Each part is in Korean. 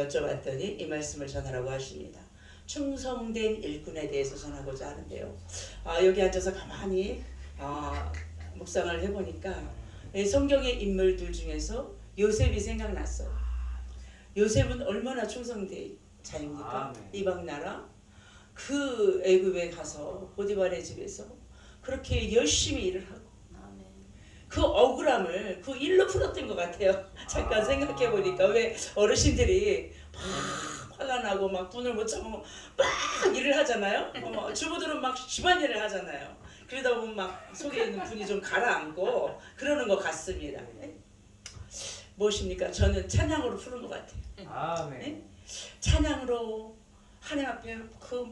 여쭤봤더니 이 말씀을 전하라고 하십니다. 충성된 일꾼에 대해서 전하고자 하는데요. 여기 앉아서 가만히 묵상을 해보니까 성경의 인물들 중에서 요셉이 생각났어요. 요셉은 얼마나 충성된 자입니까? 이방 나라 그 애굽에 가서 보디발의 집에서 그렇게 열심히 일을 하고 그 억울함을 그 일로 풀었던 것 같아요. 잠깐 생각해 보니까 왜 어르신들이 막 화가 나고 막 돈을 못 참으면 막 일을 하잖아요. 주부들은 막 집안일을 하잖아요. 그러다 보면 막 속에 있는 분이 좀 가라앉고 그러는 것 같습니다. 무엇입니까? 저는 찬양으로 푸는 것 같아요. 아멘. 찬양으로 하나님 앞에 그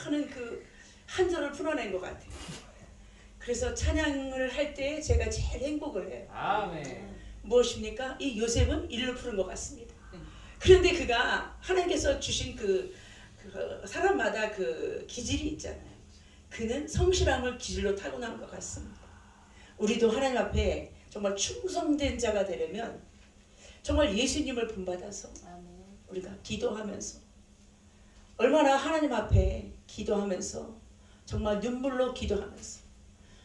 많은 그 한절을 풀어낸 것 같아요. 그래서 찬양을 할 때 제가 제일 행복을 해요. 아멘. 무엇입니까? 이 요셉은 일로 푸는 것 같습니다. 그런데 그가 하나님께서 주신 그 사람마다 그 기질이 있잖아요. 그는 성실함을 기질로 타고난 것 같습니다. 우리도 하나님 앞에 정말 충성된 자가 되려면 정말 예수님을 본받아서 우리가 기도하면서 얼마나 하나님 앞에 기도하면서 정말 눈물로 기도하면서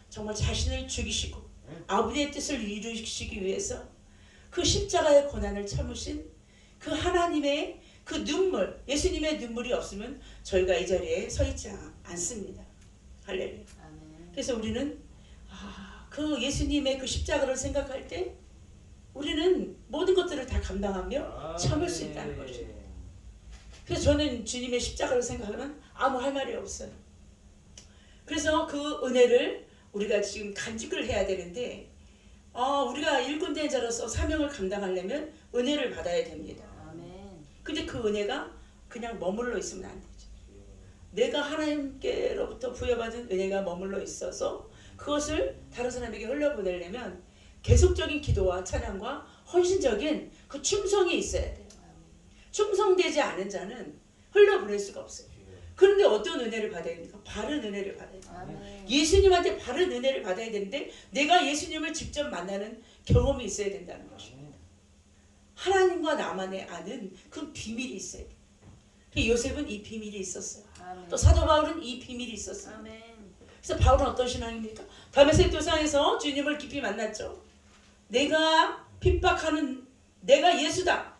정말 자신을 죽이시고 아버지의 뜻을 이루시기 위해서 그 십자가의 고난을 참으신 그 하나님의 그 눈물, 예수님의 눈물이 없으면 저희가 이 자리에 서 있지 않습니다. 할렐루야. 그래서 우리는 그 예수님의 그 십자가를 생각할 때 우리는 모든 것들을 다 감당하며 참을 수 있다는 것입니다. 그래서 저는 주님의 십자가를 생각하면 아무 할 말이 없어요. 그래서 그 은혜를 우리가 지금 간직을 해야 되는데 우리가 일꾼된 자로서 사명을 감당하려면 은혜를 받아야 됩니다. 근데 그 은혜가 그냥 머물러 있으면 안 되죠. 내가 하나님께로부터 부여받은 은혜가 머물러 있어서 그것을 다른 사람에게 흘려보내려면 계속적인 기도와 찬양과 헌신적인 그 충성이 있어야 돼요. 충성되지 않은 자는 흘려보낼 수가 없어요. 그런데 어떤 은혜를 받아야 됩니까? 바른 은혜를 받아야 돼요. 예수님한테 바른 은혜를 받아야 되는데 내가 예수님을 직접 만나는 경험이 있어야 된다는 것입니다. 하나님과 나만의 아는 그 비밀이 있어야 돼요. 요셉은 이 비밀이 있었어요. 또 사도 바울은 이 비밀이 있었어요. 그래서 바울은 어떤 신앙입니까? 다메섹 도상에서 주님을 깊이 만났죠. 내가 핍박하는 내가 예수다.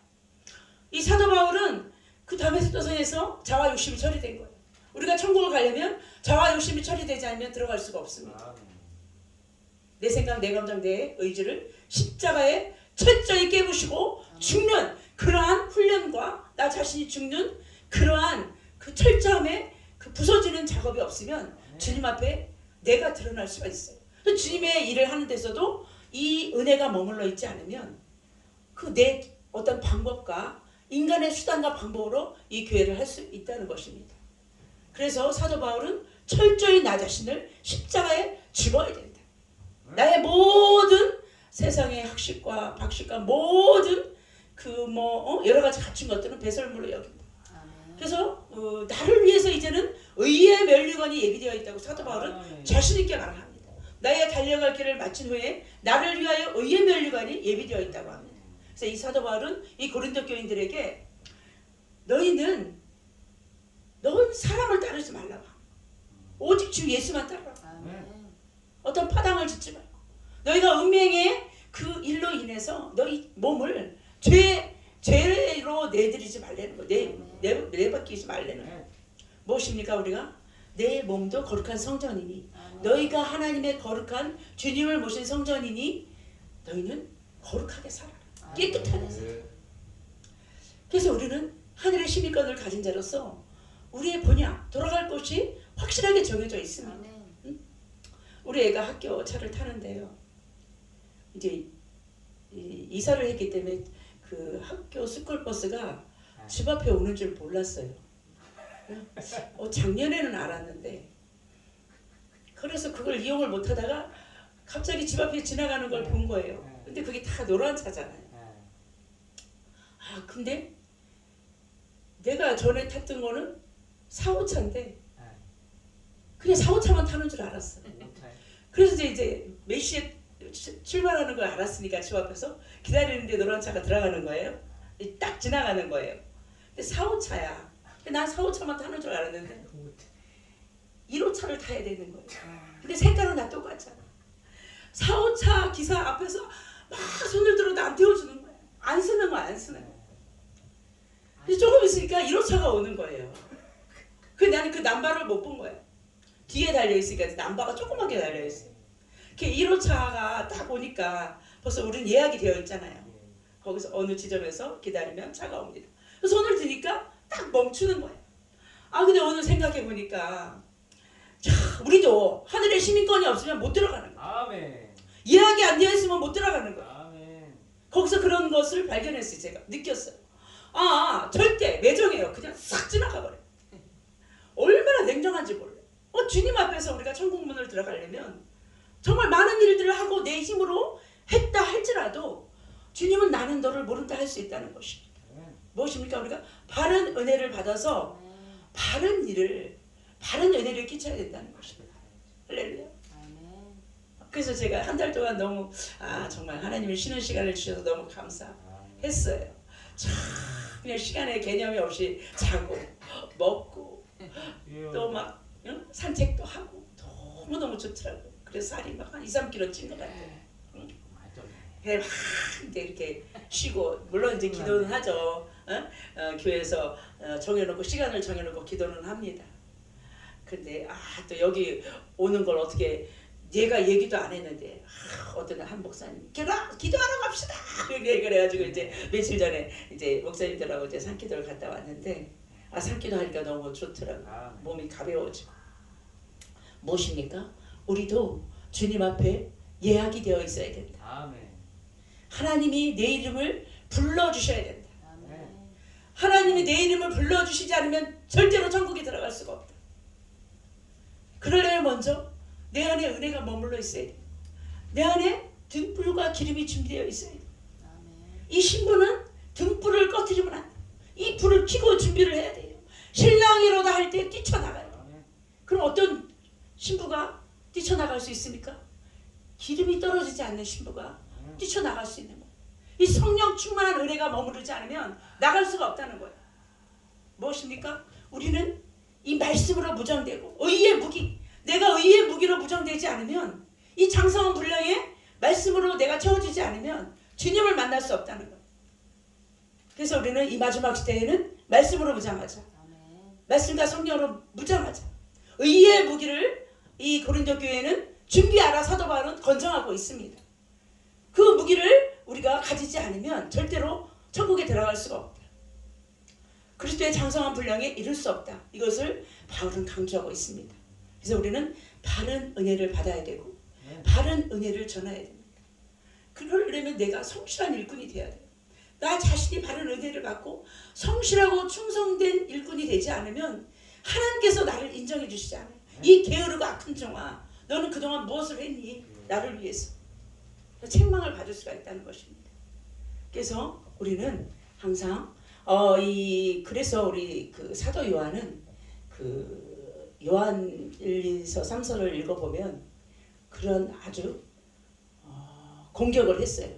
이 사도 바울은 그 다메섹 도상에서 자와 욕심이 처리된 거예요. 우리가 천국을 가려면 자와 욕심이 처리되지 않으면 들어갈 수가 없습니다. 내 생각, 내 감정, 내 의지를 십자가에 철저히 깨부시고 죽는 그러한 훈련과 나 자신이 죽는 그러한 그 철저함에 그 부서지는 작업이 없으면 주님 앞에 내가 드러날 수가 있어요. 주님의 일을 하는 데서도 이 은혜가 머물러 있지 않으면 그 내 어떤 방법과 인간의 수단과 방법으로 이 교회를 할 수 있다는 것입니다. 그래서 사도 바울은 철저히 나 자신을 십자가에 집어야 된다. 나의 모든 세상의 학식과 박식과 모든 그 여러 가지 갖춘 것들은 배설물로 여긴다. 그래서 나를 위해서 이제는 의의 면류관이 예비되어 있다고 사도 바울은 자신 있게 말을 합니다. 나의 달려갈 길을 마친 후에 나를 위하여 의의 면류관이 예비되어 있다고 합니다. 그래서 이 사도 바울은 이 고린도 교인들에게 넌 사람을 따르지 말라고. 오직 주 예수만 따르라. 어떤 파당을 짓지 말고 너희가 운명의 그 일로 인해서 너희 몸을 죄로 내드리지 말라는 거. 내바뀌지 말라는 거. 무엇입니까? 우리가 내 몸도 거룩한 성전이니 너희가 하나님의 거룩한 주님을 모신 성전이니 너희는 거룩하게 살아라. 깨끗하게 살아라. 그래서 우리는 하늘의 시민권을 가진 자로서 우리의 본향, 돌아갈 곳이 확실하게 정해져 있습니다. 응? 우리 애가 학교 차를 타는데요. 이제 이사를 했기 때문에 그 학교 스쿨버스가 집 앞에 오는 줄 몰랐어요. 작년에는 알았는데 그래서 그걸 이용을 못하다가 갑자기 집 앞에 지나가는 걸 본 거예요. 근데 그게 다 노란 차잖아요. 근데 내가 전에 탔던 거는 4호차인데 그냥 4호차만 타는 줄 알았어요. 그래서 이제 몇 시에 출발하는 걸 알았으니까 집 앞에서 기다리는데 노란 차가 들어가는 거예요. 딱 지나가는 거예요. 근데 4, 5차야. 난 4, 5차만 타는 줄 알았는데 1호차를 타야 되는 거예요. 근데 색깔은 다 똑같잖아. 4, 5차 기사 앞에서 막 손을 들어도 안 태워주는 거야. 안 쓰는 거야, 안 쓰는 거야. 근데 조금 있으니까 1호차가 오는 거예요. 나는 그 남바를 못 본 거예요. 뒤에 달려있으니까 남바가 조그맣게 달려있어요. 1호차가 딱 오니까 벌써 우린 예약이 되어 있잖아요. 거기서 어느 지점에서 기다리면 차가 옵니다. 손을 드니까 딱 멈추는 거예요. 근데 오늘 생각해 보니까 우리도 하늘에 시민권이 없으면 못 들어가는 거예요. 아멘. 예약이 안 되어 있으면 못 들어가는 거예요. 아멘. 거기서 그런 것을 발견했어요. 제가 느꼈어요. 절대 매정해요. 그냥 싹 지나가 버려요. 얼마나 냉정한지 몰라요. 주님 앞에서 우리가 천국문을 들어가려면 정말 많은 일들을 하고 내 힘으로 했다 할지라도 주님은 나는 너를 모른다 할 수 있다는 것입니다. 무엇입니까? 우리가 바른 은혜를 받아서 바른 일을, 바른 은혜를 끼쳐야 된다는 것입니다. 할렐루야. 그래서 제가 한 달 동안 너무 정말 하나님이 쉬는 시간을 주셔서 너무 감사했어요. 참 그냥 시간의 개념이 없이 자고 먹고 또 막 산책도 하고 너무너무 좋더라고요. 그래서 살이 막 한 2, 3kg 찐 것 같아요. 그래 막 이제 이렇게 쉬고 물론 이제 기도는 하죠. 교회에서 정해놓고 시간을 정해놓고 기도는 합니다. 근데 또 여기 오는 걸 어떻게 얘가 얘기도 안 했는데 어떤 한 목사님 기도하러 갑시다 이렇게 얘기를 해가지고 이제 며칠 전에 이제 목사님들하고 이제 산기도를 갔다 왔는데 산기도 하니까 너무 좋더라고요. 몸이 가벼워지고. 무엇입니까? 우리도 주님 앞에 예약이 되어 있어야 된다. 아멘. 하나님이 내 이름을 불러주셔야 된다. 아멘. 하나님이 내 이름을 불러주시지 않으면 절대로 천국에 들어갈 수가 없다. 그러려면 먼저 내 안에 은혜가 머물러 있어야 돼. 내 안에 등불과 기름이 준비되어 있어야 돼. 이 신부는 등불을 꺼뜨리면 안 돼. 이 불을 켜고 준비를 해야 돼요. 신랑이로다 할 때 뛰쳐나가요. 그럼 어떤 신부가 뛰쳐나갈 수 있습니까? 기름이 떨어지지 않는 신부가 뛰쳐나갈 수 있는 거예요. 이 성령 충만한 은혜가 머무르지 않으면 나갈 수가 없다는 거예요. 무엇입니까? 우리는 이 말씀으로 무장되고 의의 무기, 내가 의의 무기로 무장되지 않으면 이 장성한 분량의 말씀으로 내가 채워지지 않으면 주님을 만날 수 없다는 거예요. 그래서 우리는 이 마지막 시대에는 말씀으로 무장하자. 말씀과 성령으로 무장하자. 의의 무기를 이 고린도 교회는 준비하라 사도 바울은 권장하고 있습니다. 그 무기를 우리가 가지지 않으면 절대로 천국에 들어갈 수가 없다. 그리스도의 장성한 분량에 이룰 수 없다. 이것을 바울은 강조하고 있습니다. 그래서 우리는 바른 은혜를 받아야 되고 바른 은혜를 전해야 됩니다. 그러려면 내가 성실한 일꾼이 되어야 돼요. 나 자신이 바른 은혜를 받고 성실하고 충성된 일꾼이 되지 않으면 하나님께서 나를 인정해 주시지 않아요. 이 게으르고 악한 종아, 너는 그동안 무엇을 했니? 나를 위해서. 책망을 받을 수가 있다는 것입니다. 그래서 우리는 항상 그래서 우리 그 사도 요한은 그 요한 1, 2서 3서를 읽어보면 그런 아주 공격을 했어요.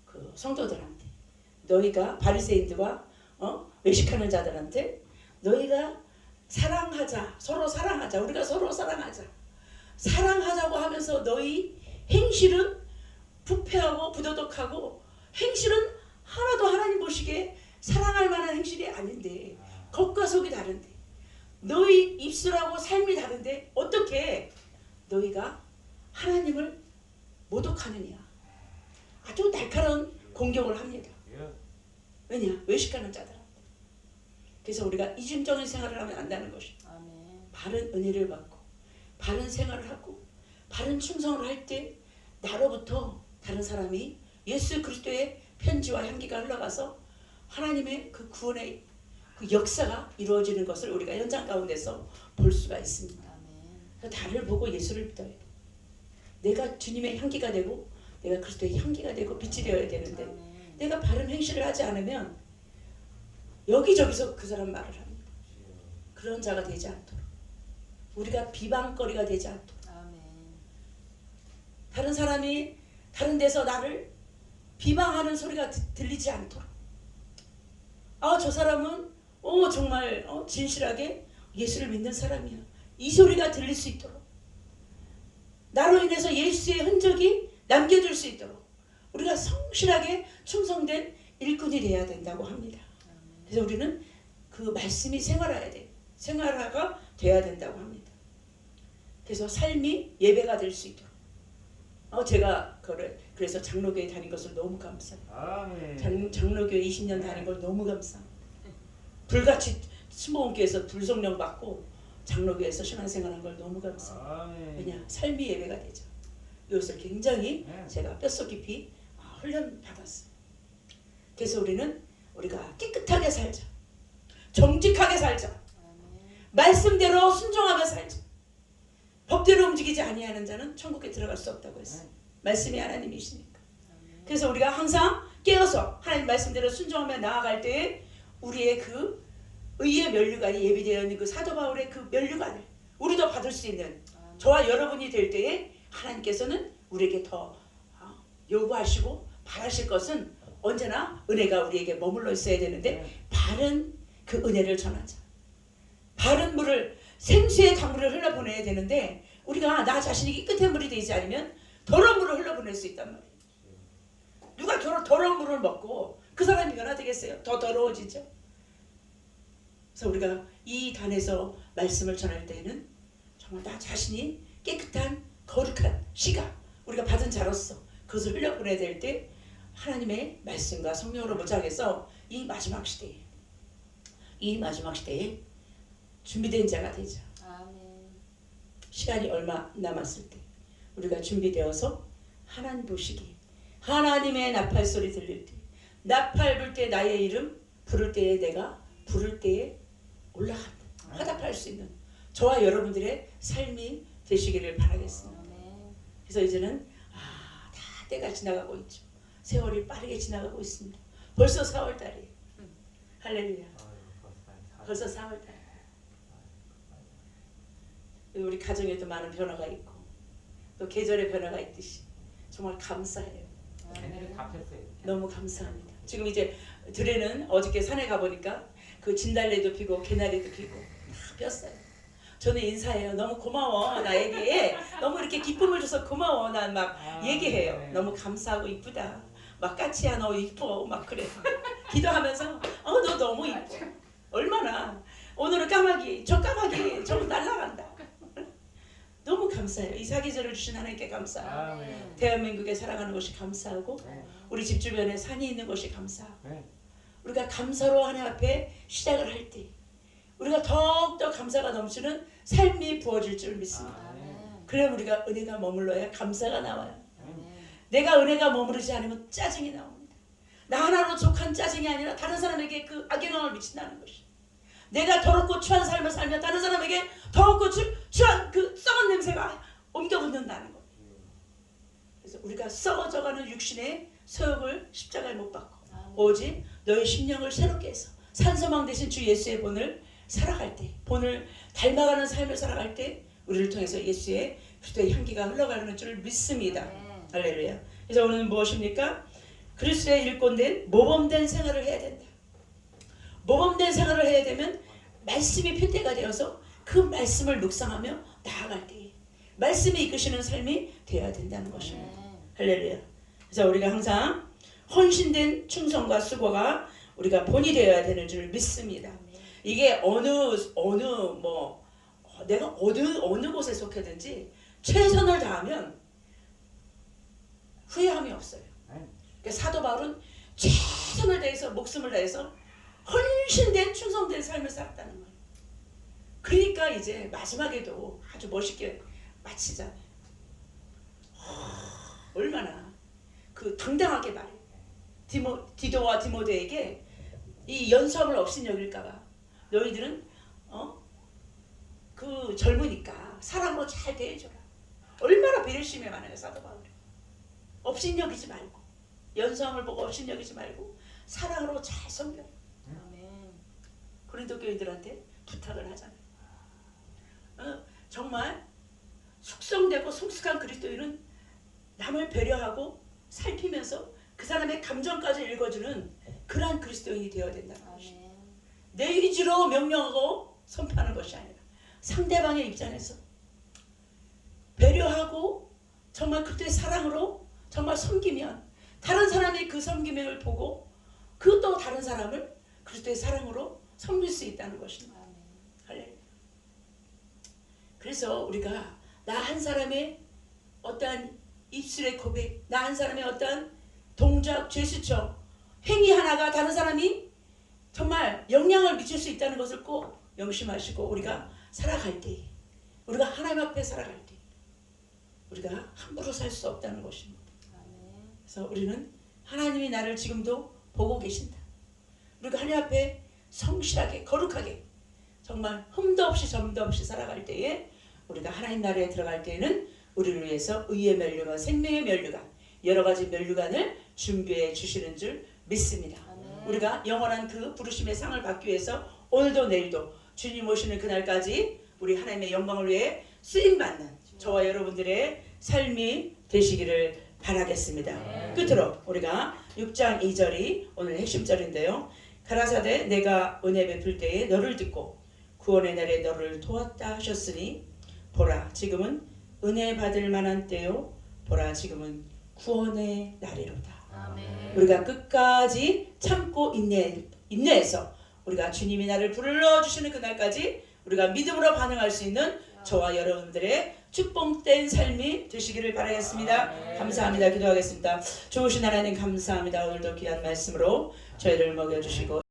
그 성도들한테. 너희가 바리새인들과 외식하는 자들한테 너희가 사랑하자, 서로 사랑하자, 우리가 서로 사랑하자, 사랑하자고 하면서 너희 행실은 부패하고 부도덕하고 행실은 하나도 하나님 보시기에 사랑할 만한 행실이 아닌데 겉과 속이 다른데 너희 입술하고 삶이 다른데 어떻게 너희가 하나님을 모독하느냐. 아주 날카로운 공격을 합니다. 왜냐? 외식하는 자들한테. 그래서 우리가 이중적인 생활을 하면 안 되는 것입니다. 바른 은혜를 받고 바른 생활을 하고 바른 충성을 할 때 나로부터 다른 사람이 예수 그리스도의 편지와 향기가 흘러가서 하나님의 그 구원의 그 역사가 이루어지는 것을 우리가 현장 가운데서 볼 수가 있습니다. 그래서 나를 보고 예수를 믿어야 돼. 내가 주님의 향기가 되고 내가 그리스도의 향기가 되고 빛이 되어야 되는데 내가 바른 행실을 하지 않으면 여기저기서 그 사람 말을 합니다. 그런 자가 되지 않도록 우리가 비방거리가 되지 않도록 다른 사람이 다른 데서 나를 비방하는 소리가 들리지 않도록 아, 저 사람은 정말 진실하게 예수를 믿는 사람이야. 이 소리가 들릴 수 있도록, 나로 인해서 예수의 흔적이 남겨질 수 있도록 우리가 성실하게 충성된 일꾼이 되어야 된다고 합니다. 그래서 우리는 그 말씀이 생활화가 돼야 된다고 합니다. 그래서 삶이 예배가 될 수 있도록. 제가 그래서 장로교에 다닌 것을 너무 감사해요. 장로교에 20년 다닌 걸 너무 감사합니다. 불같이 수목원교에서 불성령 받고 장로교에서 신앙생활한 걸 너무 감사해요. 왜냐? 삶이 예배가 되죠. 이것을 굉장히 제가 뼛속 깊이 훈련 받았어요. 그래서 우리가 깨끗하게 살자. 정직하게 살자. 말씀대로 순종하며 살자. 법대로 움직이지 아니하는 자는 천국에 들어갈 수 없다고 했어요. 말씀이 하나님이시니까. 그래서 우리가 항상 깨어서 하나님 말씀대로 순종하며 나아갈 때에 우리의 그 의의 면류관이 예비되어 있는 그 사도 바울의 그 면류관을 우리도 받을 수 있는 저와 여러분이 될 때에 하나님께서는 우리에게 더 요구하시고 바라실 것은 언제나 은혜가 우리에게 머물러 있어야 되는데 바른 그 은혜를 전하자. 바른 물을 생수의 강물을 흘러보내야 되는데 우리가 나 자신이 깨끗한 물이 되지 않으면 더러운 물을 흘러보낼 수 있단 말이에요. 누가 더러운 물을 먹고 그 사람이 변화되겠어요? 더 더러워지죠. 그래서 우리가 이 단에서 말씀을 전할 때에는 정말 나 자신이 깨끗한 거룩한 시각 우리가 받은 자로서 그것을 흘려보내야 될 때 하나님의 말씀과 성령으로 무장해서 이 마지막 시대에 준비된 자가 되자. 시간이 얼마 남았을 때 우리가 준비되어서 하나님 보시기 하나님의 나팔 소리 들릴 때 나팔 불 때 나의 이름 부를 때에 내가 부를 때에 올라간다. 화답할 수 있는 저와 여러분들의 삶이 되시기를 바라겠습니다. 그래서 이제는 다 때가 지나가고 있죠. 세월이 빠르게 지나가고 있습니다. 벌써 4월달이에요. 할렐루야. 벌써 4월달. 우리 가정에도 많은 변화가 있고 또 계절의 변화가 있듯이 정말 감사해요. 너무 감사합니다. 지금 이제 들에는 어저께 산에 가보니까 그 진달래도 피고 개나리도 피고 다 폈어요. 저는 인사해요. 너무 고마워. 나에게 너무 이렇게 기쁨을 줘서 고마워. 난 막 얘기해요. 너무 감사하고 이쁘다. 막 까치야 너 이뻐. 막 그래. 기도하면서 너 너무 이뻐. 얼마나 오늘은 까마귀 저 날아간다. 너무 감사해요. 이 사계절을 주신 하나님께 감사하고 대한민국에 살아가는 것이 감사하고 우리 집 주변에 산이 있는 것이 감사하고 우리가 감사로 하나님 앞에 시작을 할 때 우리가 더욱더 감사가 넘치는 삶이 부어질 줄 믿습니다. 그럼 우리가 은혜가 머물러야 감사가 나와요. 내가 은혜가 머무르지 않으면 짜증이 나옵니다. 나 하나로 족한 짜증이 아니라 다른 사람에게 그 악영향을 미친다는 것이. 내가 더럽고 추한 삶을 살면 다른 사람에게 더럽고 추한 그 썩은 냄새가 옮겨 붙는다는 것. 그래서 우리가 썩어져가는 육신의 소욕을 십자가에 못 박고 오직 너의 심령을 새롭게 해서 산소망 대신 주 예수의 본을 살아갈 때 본을 닮아가는 삶을 살아갈 때 우리를 통해서 예수의 그리스도의 향기가 흘러가는 줄 믿습니다. 할렐루야. 그래서 오늘은 무엇입니까? 그리스도의 일꾼된 모범된 생활을 해야 된다. 모범된 생활을 해야 되면 말씀이 표대가 되어서 그 말씀을 묵상하며 나아갈 때 말씀이 이끄시는 삶이 되어야 된다는 것입니다. 할렐루야. 그래서 우리가 항상 헌신된 충성과 수고가 우리가 본이 되어야 되는 줄 믿습니다. 이게 내가 어느 곳에 속해든지 최선을 다하면 후회함이 없어요. 그러니까 사도 바울은 최선을 다해서 목숨을 다해서 헌신된 충성된 삶을 살았다는 거예요. 그러니까 이제 마지막에도 아주 멋있게 마치잖아요. 얼마나 그 당당하게 말해요. 디도와 디모데에게 이 연수함을 없인 여길까봐 너희들은 그 젊으니까 사랑으로 잘 대해줘라. 얼마나 배려심이 많아요 사도 바울이. 없인 여기지 말고 연수함을 보고 없인 여기지 말고 사랑으로 잘 섬겨라. 고린도 교인들한테 부탁을 하잖아요. 정말 숙성되고 성숙한 그리스도인은 남을 배려하고 살피면서 그 사람의 감정까지 읽어주는 그러한 그리스도인이 되어야 된다는 것입니다. 아멘. 내 의지로 명령하고 선포하는 것이 아니라 상대방의 입장에서 배려하고 정말 그때의 사랑으로 정말 섬기면 다른 사람이 그 섬김을 보고 그 또 다른 사람을 그리스도의 사랑으로 섬길 수 있다는 것입니다. 아멘. 할렐루야. 그래서 우리가 나 한 사람의 어떠한 입술의 고백, 나 한 사람의 어떠한 동작, 제스처, 행위 하나가 다른 사람이 정말 영향을 미칠 수 있다는 것을 꼭 명심하시고 우리가 살아갈 때, 우리가 하나님 앞에 살아갈 때 우리가 함부로 살 수 없다는 것입니다. 아멘. 그래서 우리는 하나님이 나를 지금도 보고 계신다. 우리가 하나님 앞에 성실하게 거룩하게 정말 흠도 없이 점도 없이 살아갈 때에 우리가 하나님 나라에 들어갈 때에는 우리를 위해서 의의 면류관, 생명의 면류관, 여러 가지 면류관을 준비해 주시는 줄 믿습니다. 아멘. 우리가 영원한 그 부르심의 상을 받기 위해서 오늘도 내일도 주님 오시는 그날까지 우리 하나님의 영광을 위해 쓰임받는 저와 여러분들의 삶이 되시기를 바라겠습니다. 끝으로 우리가 6장 2절이 오늘 핵심절인데요. 가라사대 내가 은혜 베풀 때에 너를 듣고 구원의 날에 너를 도왔다 하셨으니 보라 지금은 은혜 받을 만한 때요 보라 지금은 구원의 날이로다. 아멘. 우리가 끝까지 참고 인내해서 우리가 주님이 나를 불러주시는 그날까지 우리가 믿음으로 반응할 수 있는 저와 여러분들의 축복된 삶이 되시기를 바라겠습니다. 감사합니다. 기도하겠습니다. 좋으신 하나님 감사합니다. 오늘도 귀한 말씀으로 저희를 먹여주시고